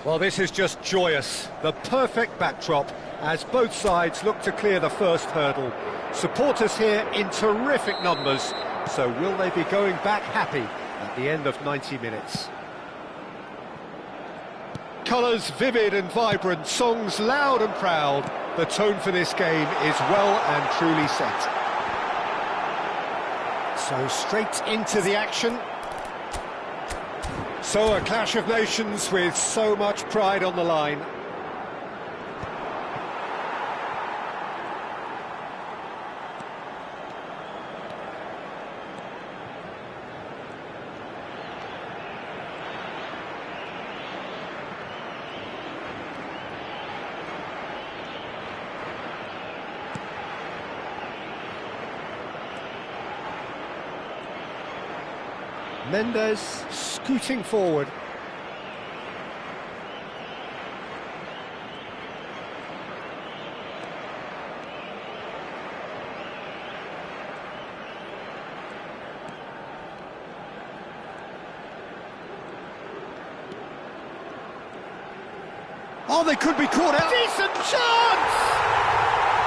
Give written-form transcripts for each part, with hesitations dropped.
Well, this is just joyous. The perfect backdrop as both sides look to clear the first hurdle. Supporters here in terrific numbers, so will they be going back happy at the end of 90 minutes? Colours vivid and vibrant, songs loud and proud. The tone for this game is well and truly set. So straight into the action. So a clash of nations with so much pride on the line. Mendes scooting forward. Oh, they could be caught out. Decent chance!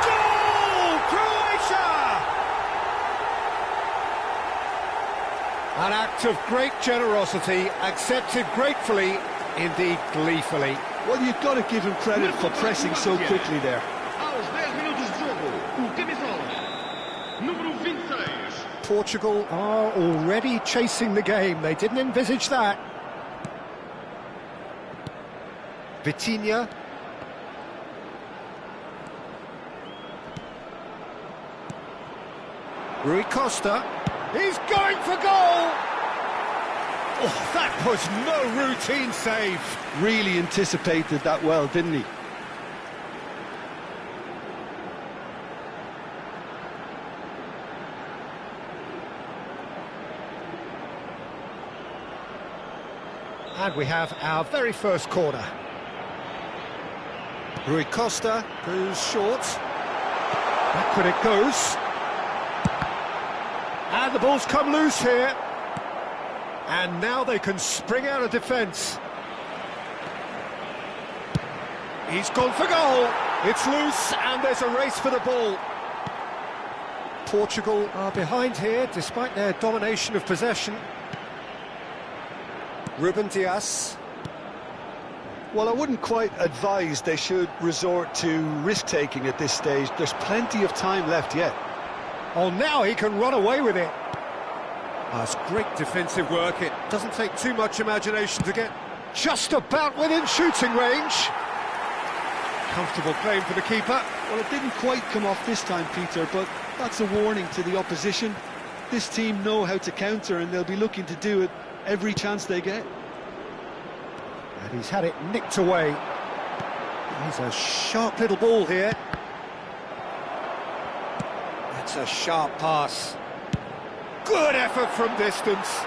Goal! Croatia! An act of great generosity, accepted gratefully, indeed gleefully. Well, you've got to give him credit for pressing so quickly there. Portugal are already chasing the game. They didn't envisage that. Vitinha. Rui Costa. He's going for goal! Oh, that was no routine save. Really anticipated that well, didn't he? And we have our very first corner. Rui Costa goes short. Backward it goes. And the ball's come loose here. And now they can spring out of defence. He's gone for goal. It's loose and there's a race for the ball. Portugal are behind here despite their domination of possession. Ruben Dias. Well, I wouldn't quite advise they should resort to risk-taking at this stage. There's plenty of time left yet. Oh, now he can run away with it. That's great defensive work. It doesn't take too much imagination to get just about within shooting range. Comfortable claim for the keeper. Well, it didn't quite come off this time, Peter, but that's a warning to the opposition. This team know how to counter, and they'll be looking to do it every chance they get. And he's had it nicked away. He's a sharp little ball here. That's a sharp pass. Good effort from distance.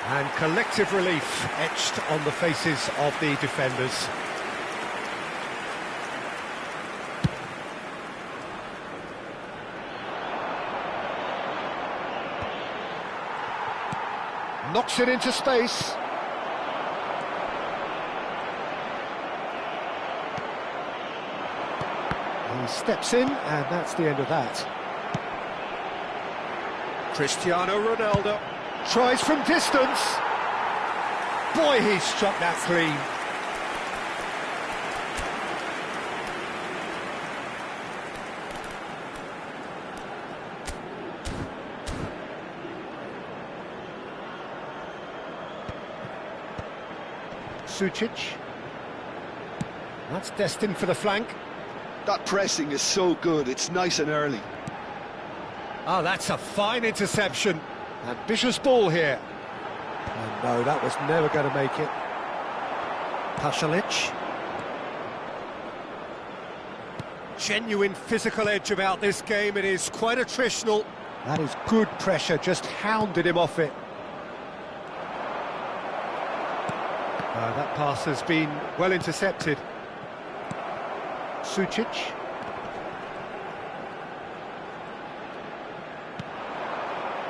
And collective relief etched on the faces of the defenders. Knocks it into space. He steps in, and that's the end of that. Cristiano Ronaldo tries from distance. Boy, he struck that clean. Sučić. That's destined for the flank. That pressing is so good, it's nice and early. Oh, that's a fine interception. Ambitious ball here. Oh, no, that was never going to make it. Pasalic. Genuine physical edge about this game. It is quite attritional. That is good pressure, just hounded him off it. That pass has been well intercepted. Sučić.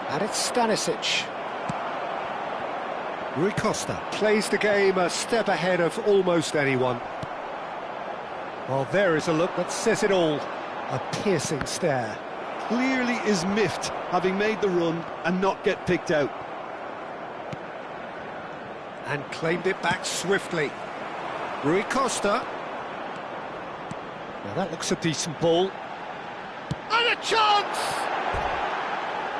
And it's Stanisic. Rui Costa plays the game a step ahead of almost anyone. Well, there is a look that says it all. A piercing stare. Clearly is miffed, having made the run and not get picked out. And claimed it back swiftly. Rui Costa. Now that looks a decent ball. And a chance!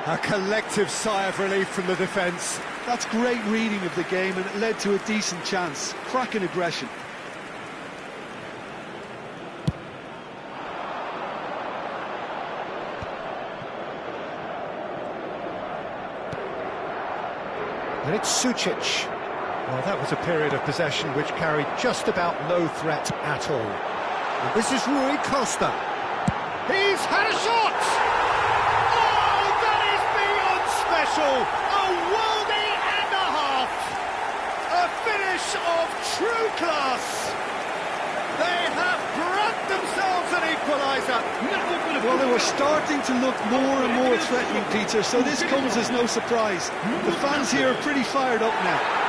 A collective sigh of relief from the defence. That's great reading of the game, and it led to a decent chance. Cracking aggression. And it's Sučić. Well, that was a period of possession which carried just about no threat at all. And this is Rui Costa. He's had a shot! Oh, that is beyond special! A worldie and a half! A finish of true class! They have brought themselves an equaliser! Well, they were starting to look more and more threatening, Peter, so this comes as no surprise. The fans here are pretty fired up now.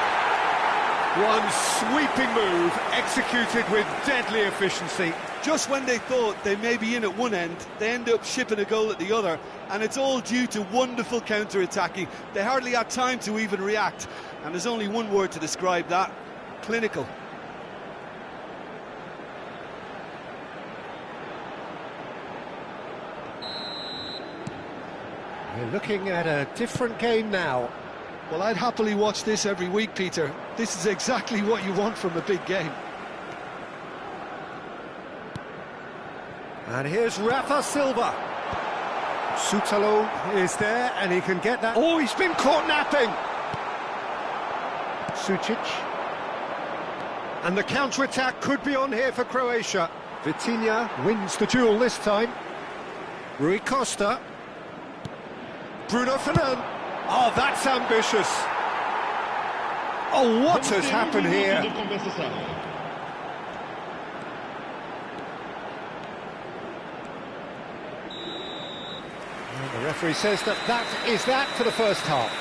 One sweeping move, executed with deadly efficiency. Just when they thought they may be in at one end, they end up shipping a goal at the other, and it's all due to wonderful counter-attacking. They hardly had time to even react, and there's only one word to describe that: clinical. We're looking at a different game now. Well, I'd happily watch this every week, Peter. This is exactly what you want from a big game. And here's Rafa Silva. Sutalo is there, and he can get that. Oh, he's been caught napping. Sučić. And the counter-attack could be on here for Croatia. Vitinha wins the duel this time. Rui Costa. Bruno Fernandes. Oh, that's ambitious. Oh, what has happened here? And the referee says that is that for the first half.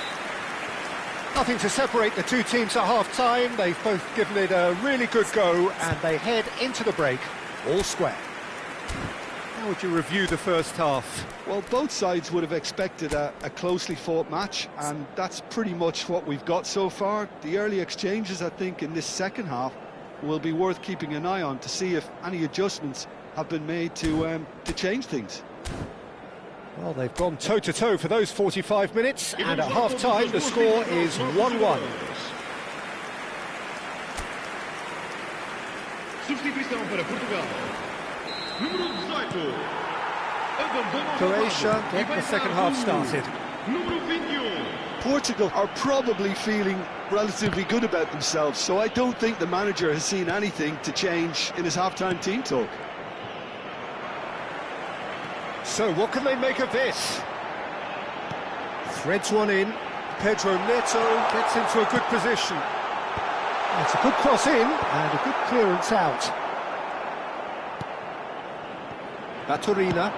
Nothing to separate the two teams at half-time. They've both given it a really good go, and they head into the break all square. How would you review the first half? Well, both sides would have expected a closely fought match, and that's pretty much what we've got so far. The early exchanges, I think, in this second half will be worth keeping an eye on to see if any adjustments have been made to change things. Well, they've gone toe-to-toe for those 45 minutes, and at half-time the score is 1-1. Substituição para Portugal. Número 18. Croatia get the second half started. Número 21. Portugal are probably feeling relatively good about themselves, so I don't think the manager has seen anything to change in his half-time team talk. So what can they make of this? Threads one in. Pedro Neto gets into a good position. It's a good cross in and a good clearance out. Baturina.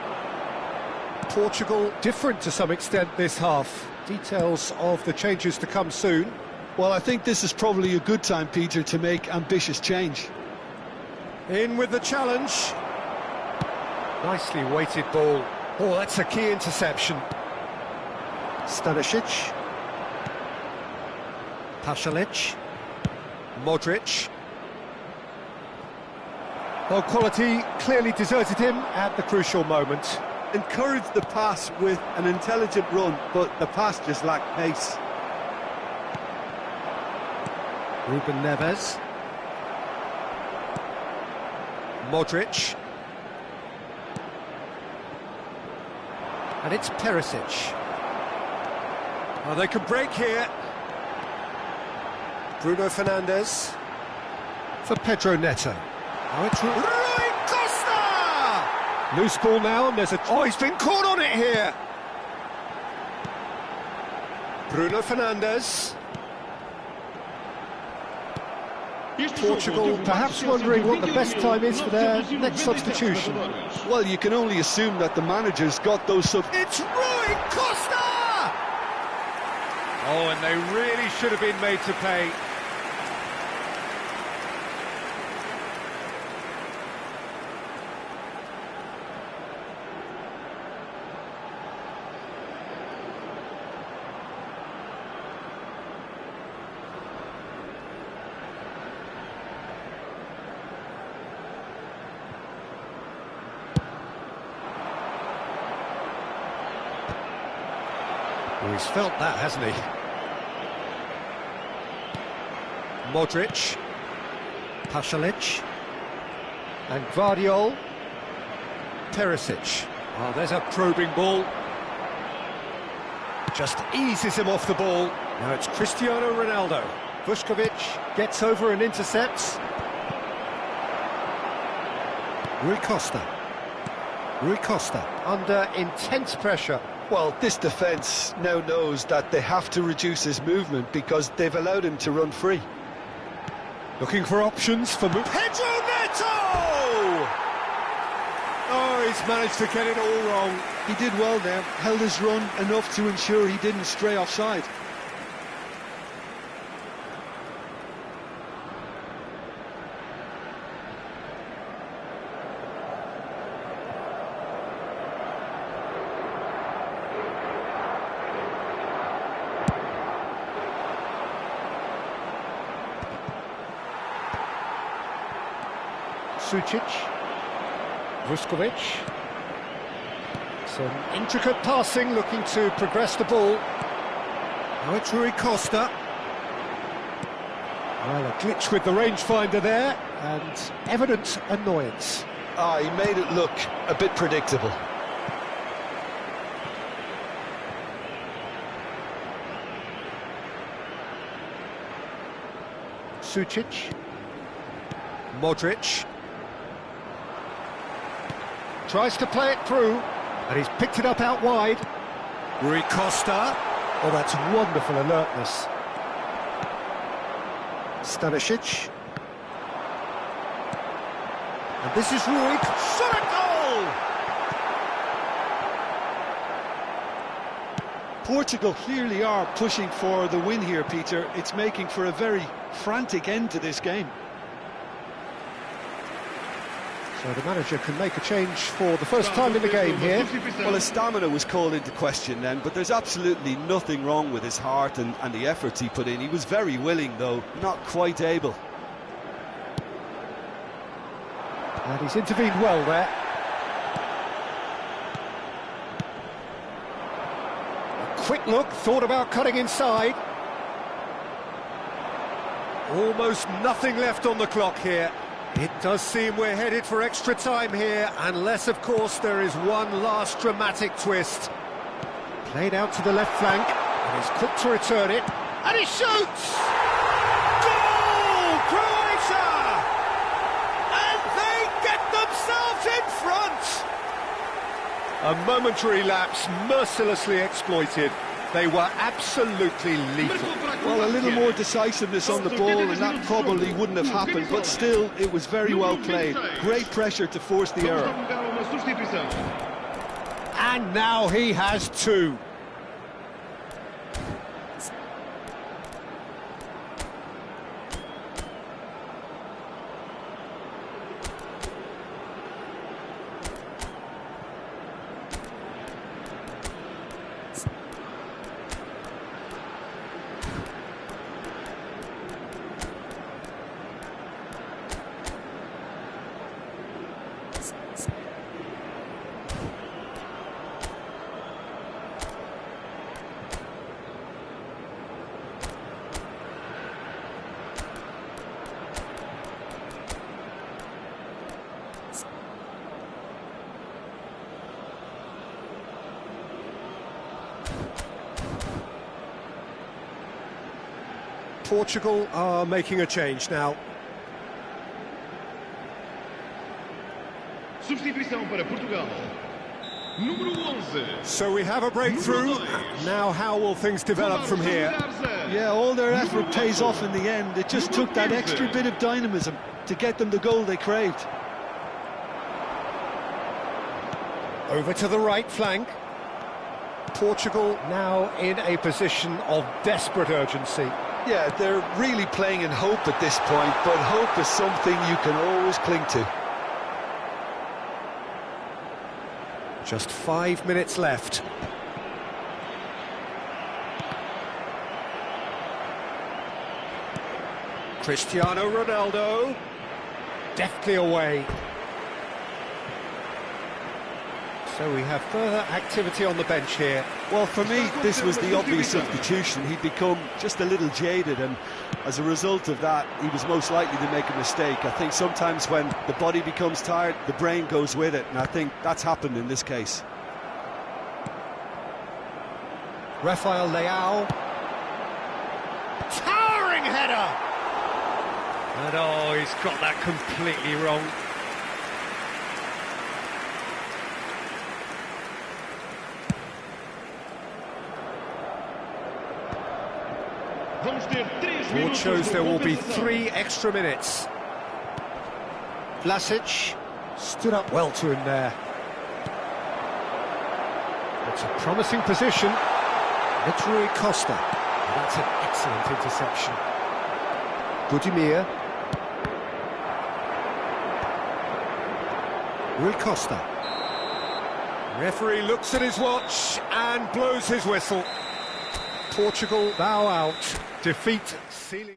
Portugal different to some extent this half. Details of the changes to come soon. Well, I think this is probably a good time, Peter, to make ambitious change. In with the challenge. Nicely weighted ball. Oh, that's a key interception. Stanisic. Pasalic. Modric. Well, quality clearly deserted him at the crucial moment. Encouraged the pass with an intelligent run, but the pass just lacked pace. Ruben Neves. Modric. And it's Perisic. Oh, they can break here. Bruno Fernandes. For Pedro Neto. Oh, it's Rui Costa! Loose ball now, and there's a... Oh, he's been caught on it here! Bruno Fernandes. Portugal perhaps wondering what the best time is for their next substitution. Well, you can only assume that the manager's got those sub... It's Rui Costa! Oh, and they really should have been made to pay. Well, he's felt that, hasn't he? Modric, Pasalic, and Gvardiol, Perisic. Oh, there's a probing ball. Just eases him off the ball. Now it's Cristiano Ronaldo. Vuskovic gets over and intercepts. Rui Costa. Rui Costa under intense pressure. Well, this defence now knows that they have to reduce his movement because they've allowed him to run free. Looking for options for Pedro Neto! Oh, he's managed to get it all wrong. He did well there, held his run enough to ensure he didn't stray offside. Sucic, Vuskovic, some intricate passing, looking to progress the ball. Now it's Rui Costa. Well, a glitch with the rangefinder there, and evident annoyance. He made it look a bit predictable. Sucic, Modric. Tries to play it through, and he's picked it up out wide. Rui Costa. Oh, that's wonderful alertness. Stanisic. And this is Rui. Shot a goal! Portugal clearly are pushing for the win here, Peter. It's making for a very frantic end to this game. So the manager can make a change for the first time in the game here. Well, his stamina was called into question then, but there's absolutely nothing wrong with his heart and the efforts he put in. He was very willing, though, not quite able. And he's intervened well there. A quick look, thought about cutting inside. Almost nothing left on the clock here. It does seem we're headed for extra time here, unless, of course, there is one last dramatic twist. Played out to the left flank, and he's quick to return it, and he shoots! Goal! Croatia! And they get themselves in front! A momentary lapse, mercilessly exploited. They were absolutely lethal. Well, a little more decisiveness on the ball and that probably wouldn't have happened, but still, it was very well played. Great pressure to force the error. And now he has two. Portugal are making a change now. Substituição para Portugal. Número 11. So we have a breakthrough. Now how will things develop from here? Yeah, all their effort pays off in the end. It just took that extra bit of dynamism to get them the goal they craved. Over to the right flank. Portugal now in a position of desperate urgency. Yeah, they're really playing in hope at this point, but hope is something you can always cling to. Just 5 minutes left. Cristiano Ronaldo. Deftly away. So we have further activity on the bench here. Well, for me, this was the obvious substitution. He'd become just a little jaded, and as a result of that, he was most likely to make a mistake. I think sometimes when the body becomes tired, the brain goes with it, and I think that's happened in this case. Rafael Leao. Towering header! And oh, he's got that completely wrong. Board shows there will be 3 extra minutes. Vlasic stood up well to him there. It's a promising position. It's Rui Costa. That's an excellent interception. Budimir. Rui Costa. Referee looks at his watch and blows his whistle. Portugal bow out. Defeat sealing.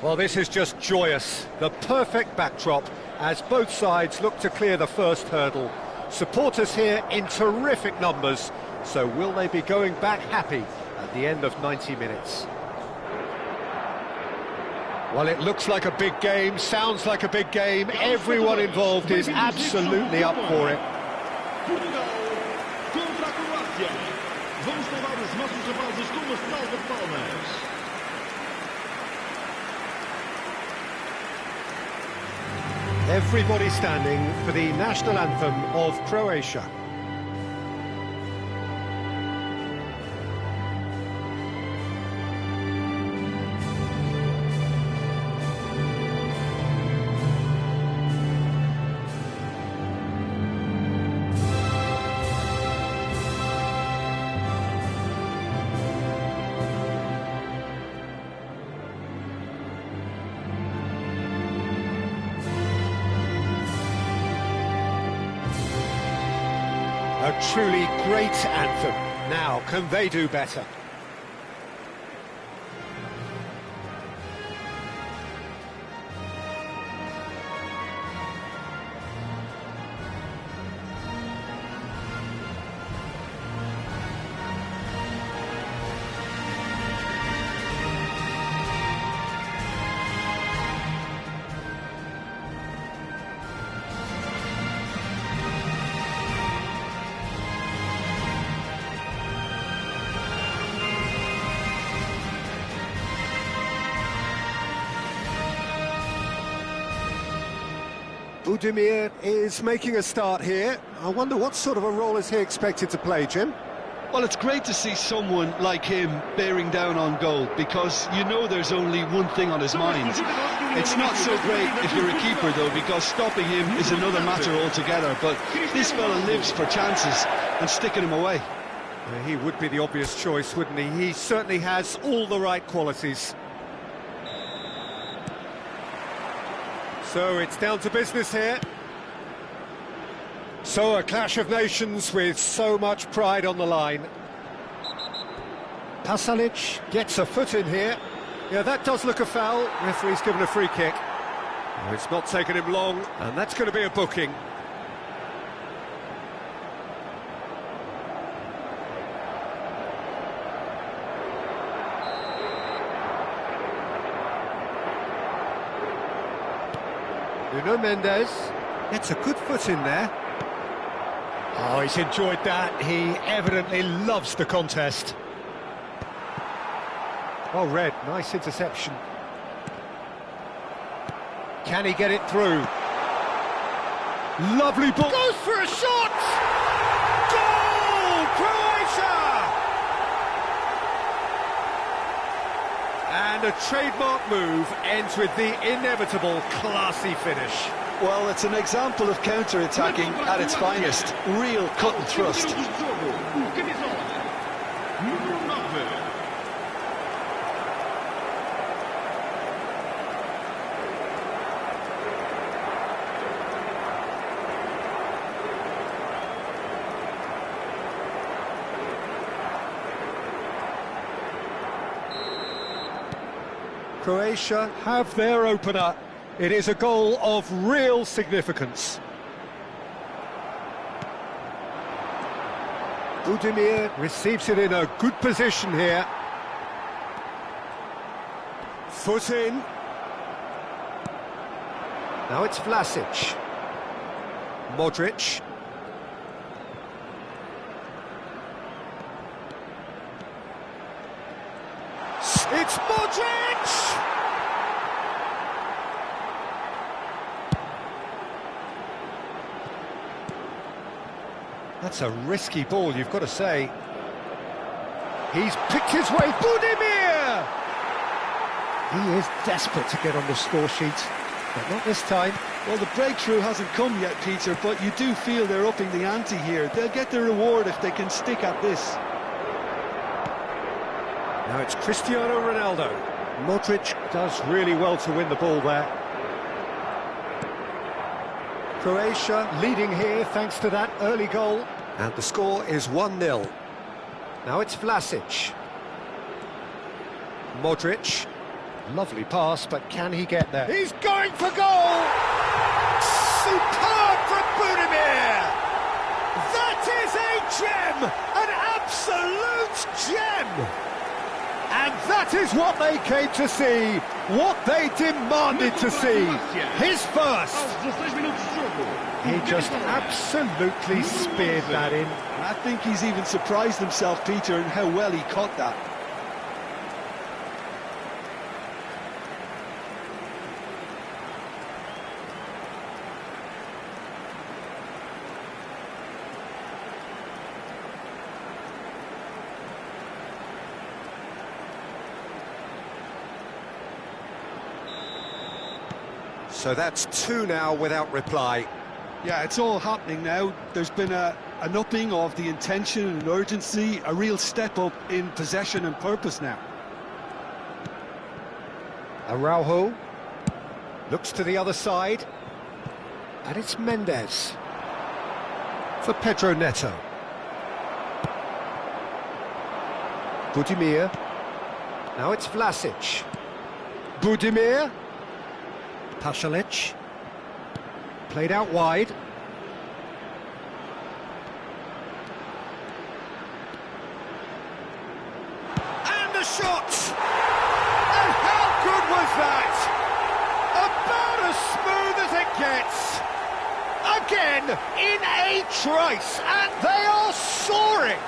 Well, this is just joyous. The perfect backdrop as both sides look to clear the first hurdle. Supporters here in terrific numbers. So will they be going back happy at the end of 90 minutes? Well, it looks like a big game, sounds like a big game. Everyone involved is absolutely up for it. Portugal contra a Croácia. Vamos salvar os nossos rapazes com uma salva de palmas. Everybody standing for the national anthem of Croatia. A truly great anthem. Now, can they do better? Budimir is making a start here. I wonder what sort of a role is he expected to play, Jim? Well, it's great to see someone like him bearing down on goal, because you know there's only one thing on his mind. It's not so great if you're a keeper, though, because stopping him is another matter altogether. But this fella lives for chances and sticking him away. He would be the obvious choice, wouldn't he? He certainly has all the right qualities. So it's down to business here. So a clash of nations with so much pride on the line. Pasalic gets a foot in here. Yeah, that does look a foul. Referee's given a free kick. Oh, it's not taken him long, and that's going to be a booking. Nuno Mendes gets a good foot in there. Oh, he's enjoyed that. He evidently loves the contest. Well read, nice interception. Can he get it through? Lovely ball. Goes for a shot! Goal! Croatia! And a trademark move ends with the inevitable classy finish. Well, it's an example of counter-attacking at its finest. Real cut and thrust. Croatia have their opener. It is a goal of real significance. Budimir receives it in a good position here. Foot in. Now it's Vlasic. Modric. It's Modric! That's a risky ball, you've got to say. He's picked his way. Budimir! He is desperate to get on the score sheet, but not this time. Well, the breakthrough hasn't come yet, Peter, but you do feel they're upping the ante here. They'll get their reward if they can stick at this. Now it's Cristiano Ronaldo. Modric does really well to win the ball there. Croatia leading here thanks to that early goal. And the score is 1-0. Now it's Vlasic. Modric. Lovely pass, but can he get there? He's going for goal! Superb from Budimir! That is a gem! An absolute gem! And that is what they came to see, what they demanded to see. His first! He just absolutely speared that in. And I think he's even surprised himself, Peter, in how well he caught that. So that's two now without reply. Yeah, it's all happening now. There's been an upping of the intention and urgency, a real step up in possession and purpose now. Araujo looks to the other side, and it's Mendes for Pedro Neto. Budimir, now it's Vlasic. Budimir, Pasalic, played out wide. And the shot! And how good was that? About as smooth as it gets. Again, in a trice, and they are soaring.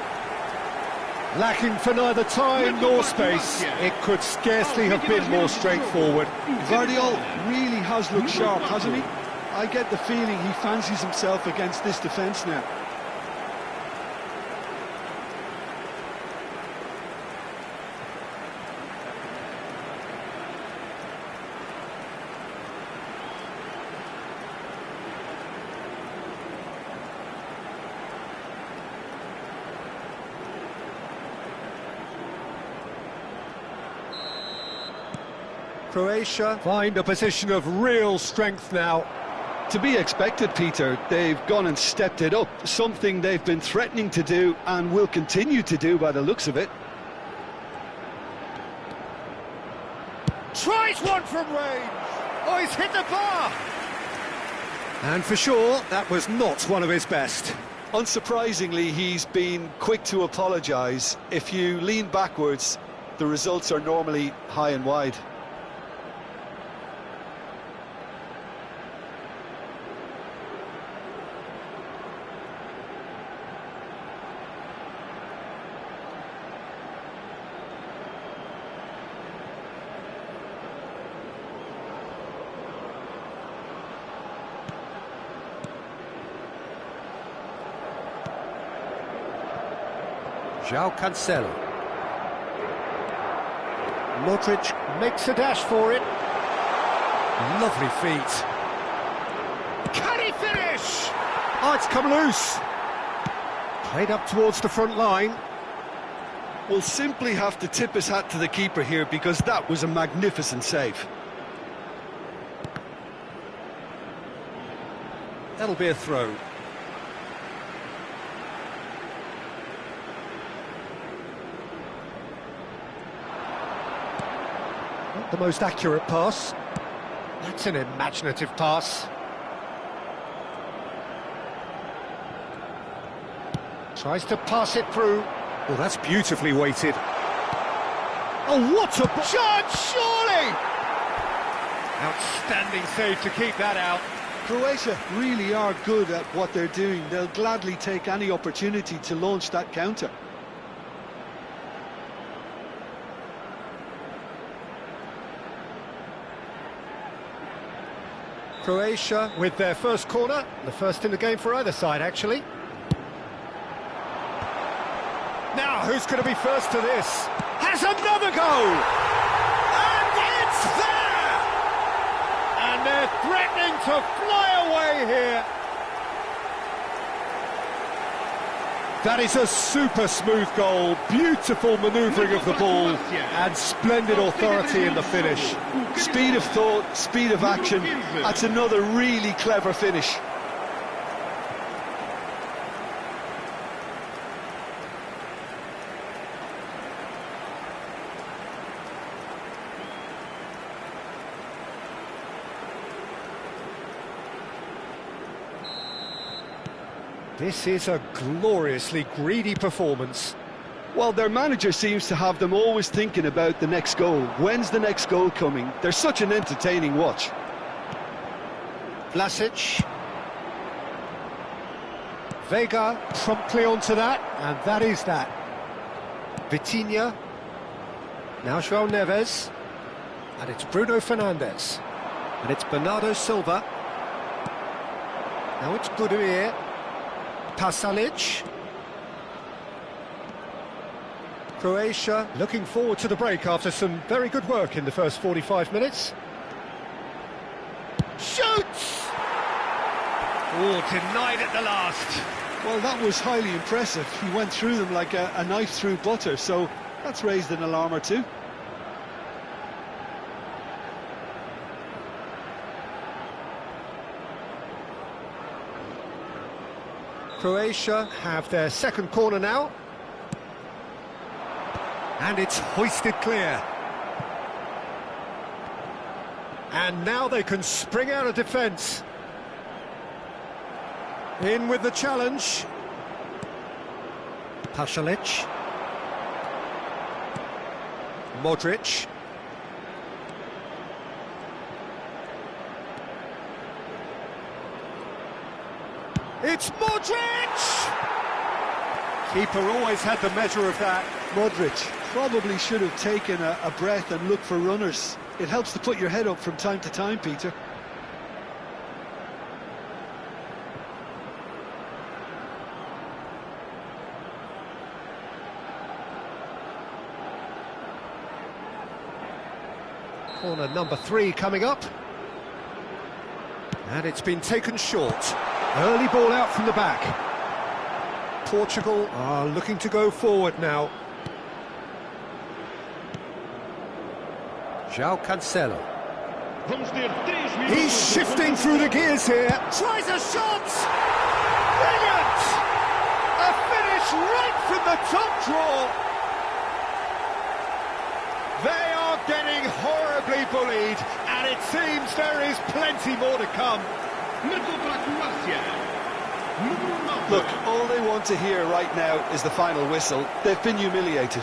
Lacking for neither time nor space, it could scarcely have been more straightforward. Guardiola really has looked sharp, hasn't he? I get the feeling he fancies himself against this defence now. Croatia find a position of real strength now. To be expected, Peter. They've gone and stepped it up, something they've been threatening to do and will continue to do by the looks of it. Tries one from range. Oh, he's hit the bar. And for sure, that was not one of his best. Unsurprisingly, he's been quick to apologise. If you lean backwards, the results are normally high and wide. João Cancelo. Modric makes a dash for it. Lovely feet. Can he finish? Oh, it's come loose. Played up towards the front line. Will simply have to tip his hat to the keeper here because that was a magnificent save. That'll be a throw. Not the most accurate pass. That's an imaginative pass. Tries to pass it through. Oh, that's beautifully weighted. Oh, what a chance, surely! Outstanding save to keep that out. Croatia really are good at what they're doing. They'll gladly take any opportunity to launch that counter. Croatia with their first corner, the first in the game for either side, actually. Now, who's going to be first to this? Has another go! And it's there! And they're threatening to fly away here. That is a super smooth goal, beautiful manoeuvring of the ball, and splendid authority in the finish. Speed of thought, speed of action, that's another really clever finish. This is a gloriously greedy performance. Well, their manager seems to have them always thinking about the next goal. When's the next goal coming? They're such an entertaining watch. Vlasic. Vega promptly onto that, and that is that. Vitinha. Now João Neves. And it's Bruno Fernandes. And it's Bernardo Silva. Now it's Budimir. Pasalic. Croatia looking forward to the break after some very good work in the first 45 minutes. Shoots! Oh, denied at the last. Well, that was highly impressive. He went through them like a knife through butter, so that's raised an alarm or two. Croatia have their second corner now. And it's hoisted clear. And now they can spring out of defence. In with the challenge. Pasalic. Modric. It's Modric! Keeper always had the measure of that. Modric probably should have taken a breath and looked for runners. It helps to put your head up from time to time, Peter. Corner number 3 coming up. And it's been taken short. Early ball out from the back. Portugal are looking to go forward now. João Cancelo. He's shifting through the gears here. Tries a shot! Brilliant! A finish right from the top draw. They are getting horribly bullied, and it seems there is plenty more to come. Look, all they want to hear right now is the final whistle. They've been humiliated.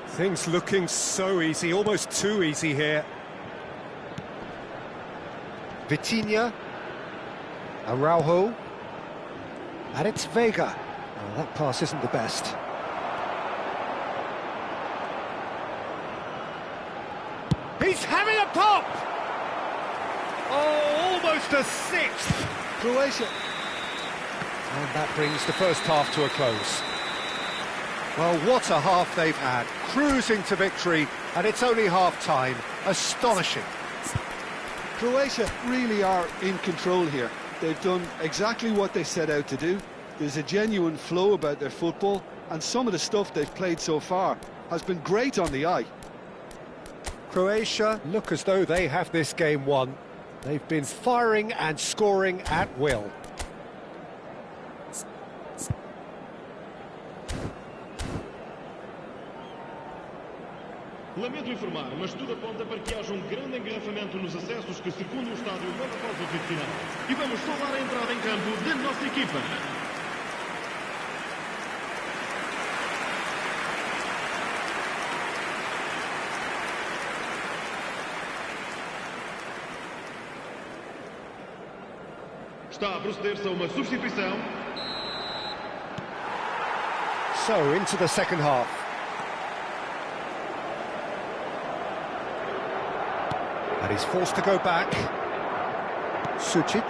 Things looking so easy, almost too easy here. Vitinha. Araujo. And it's Vega. Oh, that pass isn't the best. He's having a pop! Oh, almost a sixth! Croatia. And that brings the first half to a close. Well, what a half they've had, cruising to victory, and it's only half-time. Astonishing. Croatia really are in control here. They've done exactly what they set out to do. There's a genuine flow about their football, and some of the stuff they've played so far has been great on the eye. Croatia look as though they have this game won. They've been firing and scoring at will. Lamento informar, mas tudo aponta para que haja grande engarrafamento nos acessos que circundam o estádio logo após o apito final. E vamos saudar a entrada em campo da nossa equipa. Está a proceder-se a uma substituição. So, into the second half. And he's forced to go back. Sucic.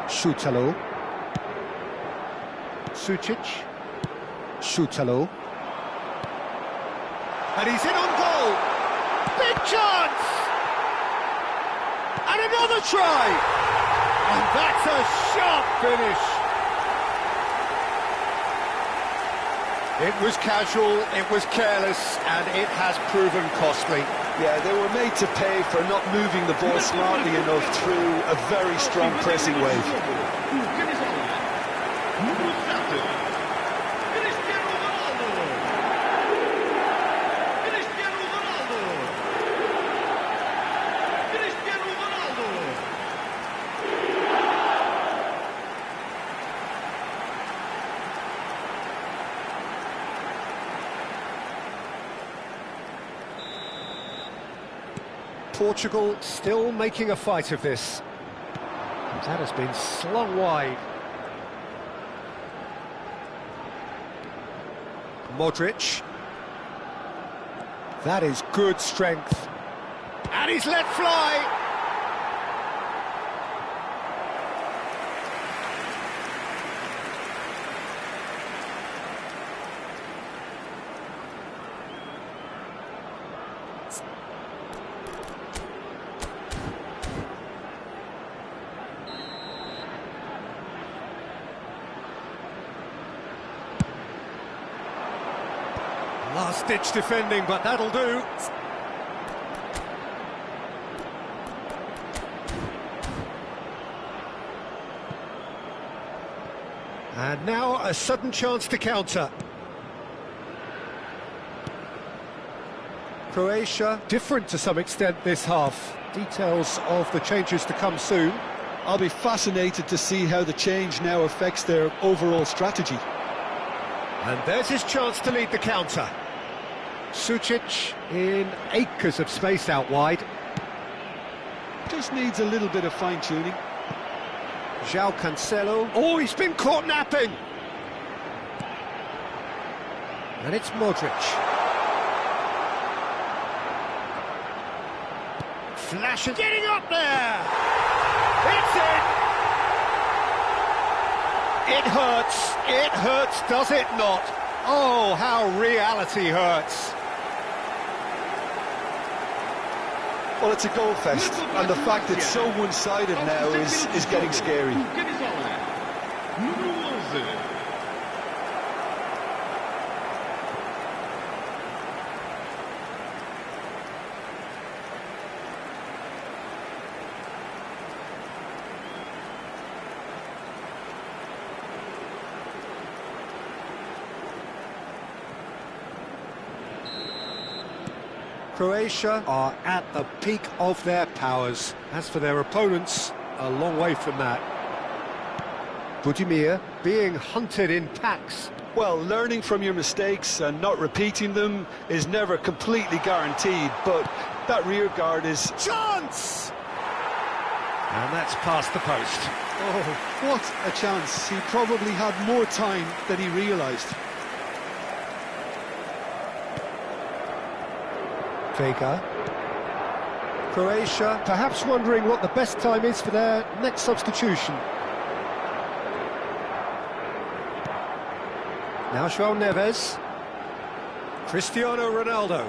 Šutalo. Sucic. Šutalo. And he's in on goal. Big chance! And another try! And that's a sharp finish. It was casual, it was careless, and it has proven costly. Yeah, they were made to pay for not moving the ball smartly enough through a very strong pressing wave. Portugal still making a fight of this. That has been slung wide. Modric. That is good strength. And he's let fly! Last-ditch defending, but that'll do. And now a sudden chance to counter. Croatia, different to some extent this half. Details of the changes to come soon. I'll be fascinated to see how the change now affects their overall strategy. And there's his chance to lead the counter. Sucic in acres of space out wide. Just needs a little bit of fine-tuning. João Cancelo. Oh, he's been caught napping! And it's Modric. Flash is getting up there! It's in! It hurts, does it not? Oh, how reality hurts. Well, it's a goal fest, and the fact it's so one-sided now is getting scary. Croatia are at the peak of their powers. As for their opponents, a long way from that. Budimir being hunted in packs. Well, learning from your mistakes and not repeating them is never completely guaranteed, but that rear guard is... Chance! And that's past the post. Oh, what a chance. He probably had more time than he realised. Vega. Croatia perhaps wondering what the best time is for their next substitution. Now João Neves. Cristiano Ronaldo.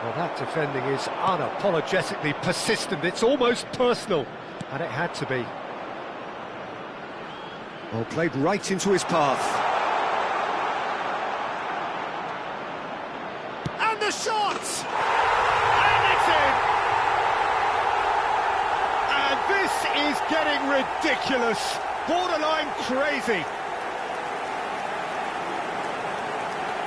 Well, that defending is unapologetically persistent. It's almost personal, and it had to be. Well, played right into his path. The shot! And it's in! And this is getting ridiculous, borderline crazy.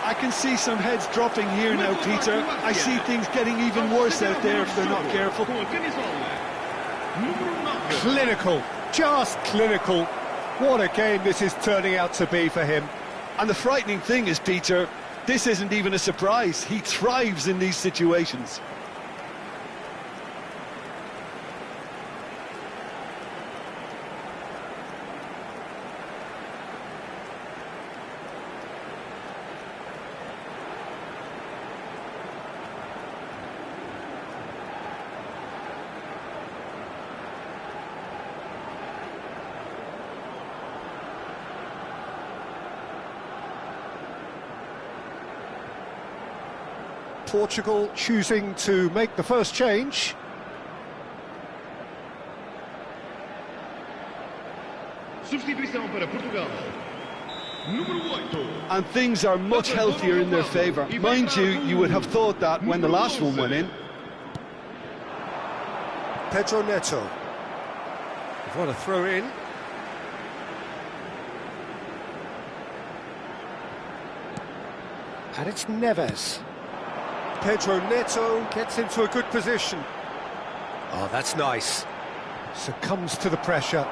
I can see some heads dropping here now, Peter. I see things getting even worse out there if they're not careful. Clinical, just clinical. What a game this is turning out to be for him. And the frightening thing is, Peter, this isn't even a surprise. He thrives in these situations. Portugal choosing to make the first change. Substituição para Portugal. Número 8. And things are much healthier in their favour. Mind you, you would have thought that when the last one went in. Pedro Neto. What a throw in. And it's Neves. Pedro Neto gets into a good position. Oh, that's nice. Succumbs to the pressure.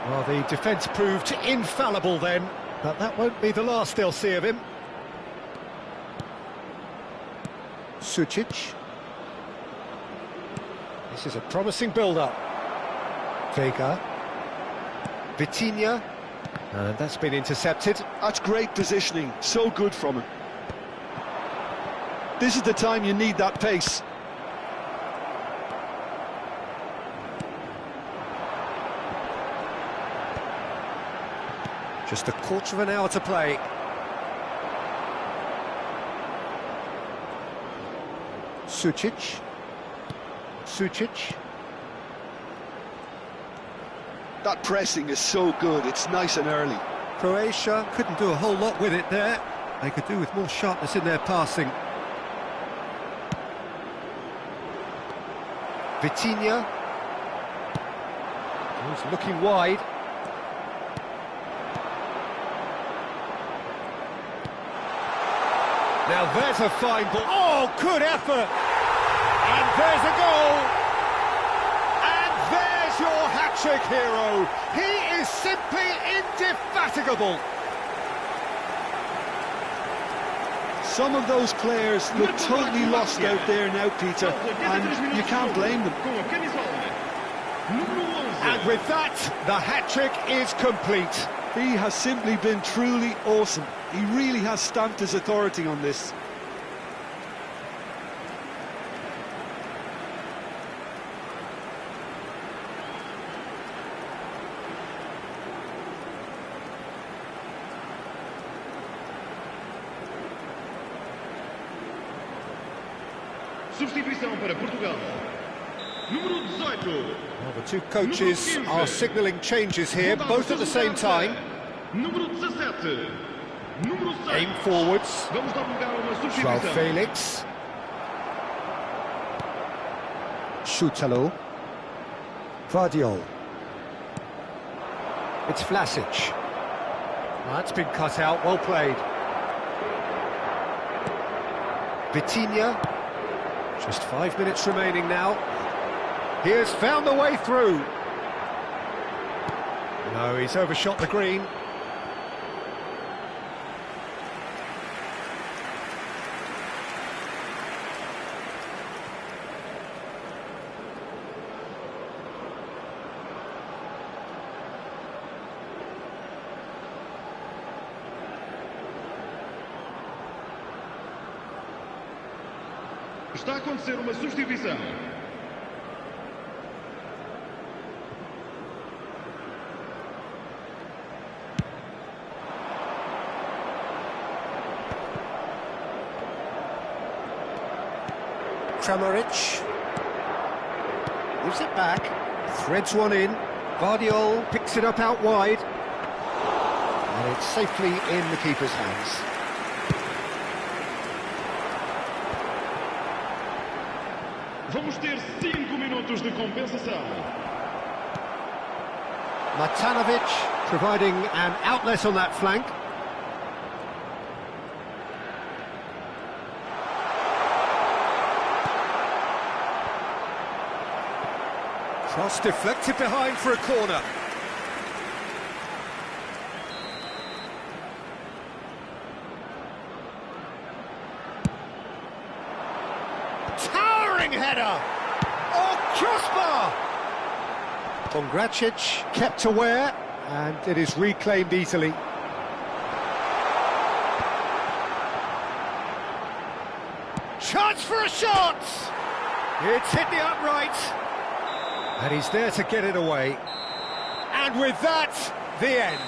Well, the defence proved infallible then, but that won't be the last they'll see of him. Sucic. This is a promising build-up. Vega. Vitinha. And that's been intercepted. That's great positioning, so good from him. This is the time you need that pace. Just a quarter of an hour to play. Sucic. Sucic. That pressing is so good, it's nice and early. Croatia couldn't do a whole lot with it there. They could do with more sharpness in their passing. Vitinha. He's looking wide. Now there's a fine ball. Oh, good effort! And there's a goal! And there's your hat-trick hero. He is simply indefatigable. Some of those players look totally lost out there now, Peter, and you can't blame them. And with that, the hat-trick is complete. He has simply been truly awesome. He really has stamped his authority on this. Substituição para Portugal. Número 18. Well, the two coaches are signalling changes here, both at the same time. Número 17. Número 6. Aim forwards. Vamos dar lugar a uma João substituição. Felix. Schutalo. Vardiol. It's Vlasic. That's been cut out, well played. Vitinha. Just 5 minutes remaining now. He has found the way through. No, he's overshot the green. Está a acontecer uma substituição. Kramaric. Gives it back. Threads one in. Vardiol picks it up out wide. And it's safely in the keeper's hands. Vamos ter 5 minutos de compensação. Matanovic providing an outlet on that flank. Cross deflected behind for a corner. Towering header! Oh, crossbar! Pongracic kept aware, and it is reclaimed easily. Chance for a shot! It's hit the upright. And he's there to get it away. And with that, the end.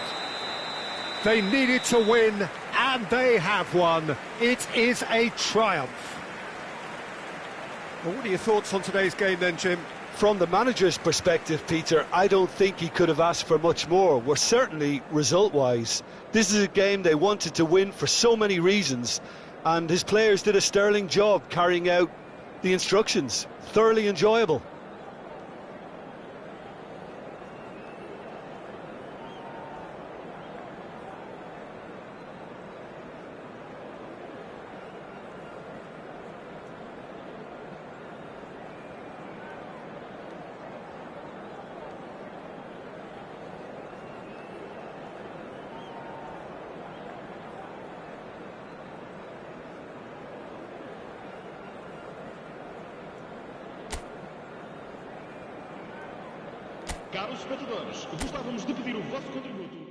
They needed to win, and they have won. It is a triumph. Well, what are your thoughts on today's game then, Jim? From the manager's perspective, Peter, I don't think he could have asked for much more. We're certainly result-wise. This is a game they wanted to win for so many reasons, and his players did a sterling job carrying out the instructions. Thoroughly enjoyable. Caros espectadores, gostávamos de pedir o vosso contributo.